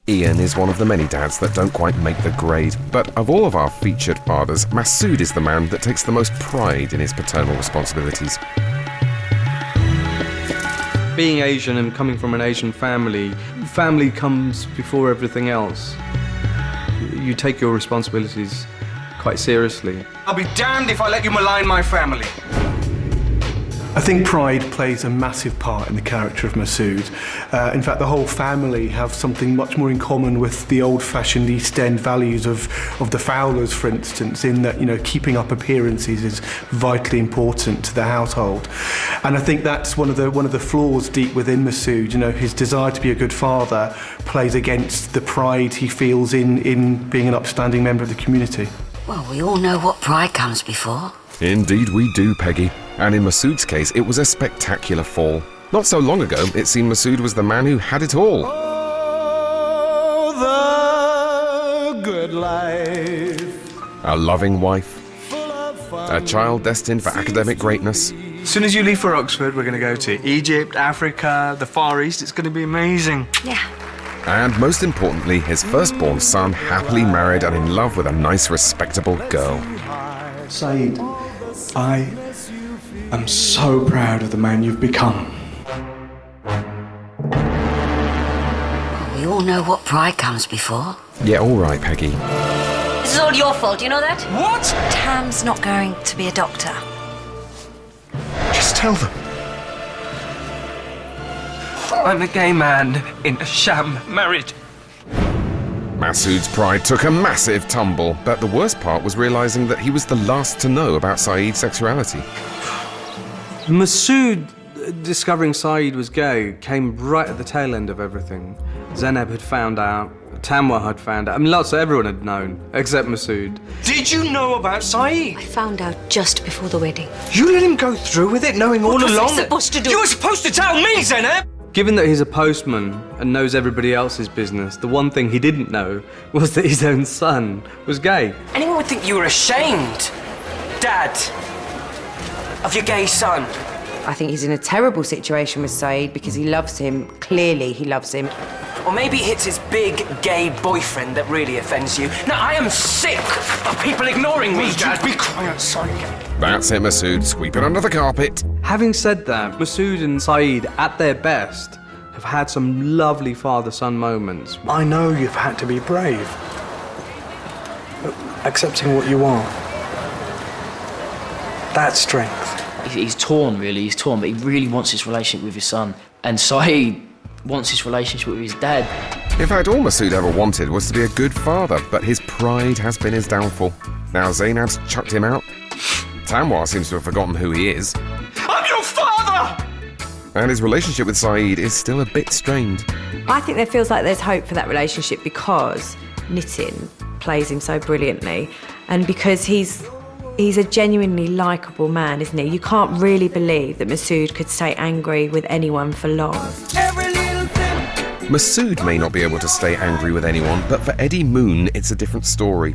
Ian is one of the many dads that don't quite make the grade, but of all of our featured fathers, Masood is the man that takes the most pride in his paternal responsibilities. Being Asian and coming from an Asian family, family comes before everything else. You take your responsibilities quite seriously. I'll be damned if I let you malign my family. I think pride plays a massive part in the character of Masood. In fact, the whole family have something much more in common with the old-fashioned East End values of the Fowlers, for instance, in that, keeping up appearances is vitally important to the household. And I think that's one of the flaws deep within Masood. His desire to be a good father plays against the pride he feels in being an upstanding member of the community. Well, we all know what pride comes before. Indeed we do, Peggy. And in Masood's case, it was a spectacular fall. Not so long ago, it seemed Masood was the man who had it all. Oh, the good life. A loving wife, a child destined for academic greatness. As soon as you leave for Oxford, we're going to go to Egypt, Africa, the Far East. It's going to be amazing. Yeah. And most importantly, his firstborn son happily married and in love with a nice, respectable girl. Saeed, I am so proud of the man you've become. We all know what pride comes before. Yeah, all right, Peggy. This is all your fault, you know that? What? Tam's not going to be a doctor. Just tell them. I'm a gay man in a sham marriage. Masood's pride took a massive tumble, but the worst part was realizing that he was the last to know about Saeed's sexuality. Masood discovering Saeed was gay came right at the tail end of everything. Zainab had found out, Tamwa had found out. Everyone had known, except Masood. Did you know about Saeed? I found out just before the wedding. You let him go through with it, knowing all along was I supposed to do? You were supposed to tell me, Zainab! Given that he's a postman and knows everybody else's business, the one thing he didn't know was that his own son was gay. Anyone would think you were ashamed, Dad, of your gay son. I think he's in a terrible situation with Saeed because he loves him. Clearly, he loves him. Or maybe it's his big gay boyfriend that really offends you. No, I am sick of people ignoring me, Dad. Be quiet, son. That's it, Masood. Sweep it under the carpet. Having said that, Masood and Saeed, at their best, have had some lovely father-son moments. I know you've had to be brave. Accepting what you are. That's strength. He's torn, really. He's torn, but he really wants this relationship with his son. And Saeed wants this relationship with his dad. In fact, all Masood ever wanted was to be a good father, but his pride has been his downfall. Now Zainab's chucked him out. Tamwa seems to have forgotten who he is. I'm your father! And his relationship with Saeed is still a bit strained. I think there feels like there's hope for that relationship because Nitin plays him so brilliantly and because he's a genuinely likeable man, isn't he? You can't really believe that Masood could stay angry with anyone for long. Masood may not be able to stay angry with anyone, but for Eddie Moon, it's a different story.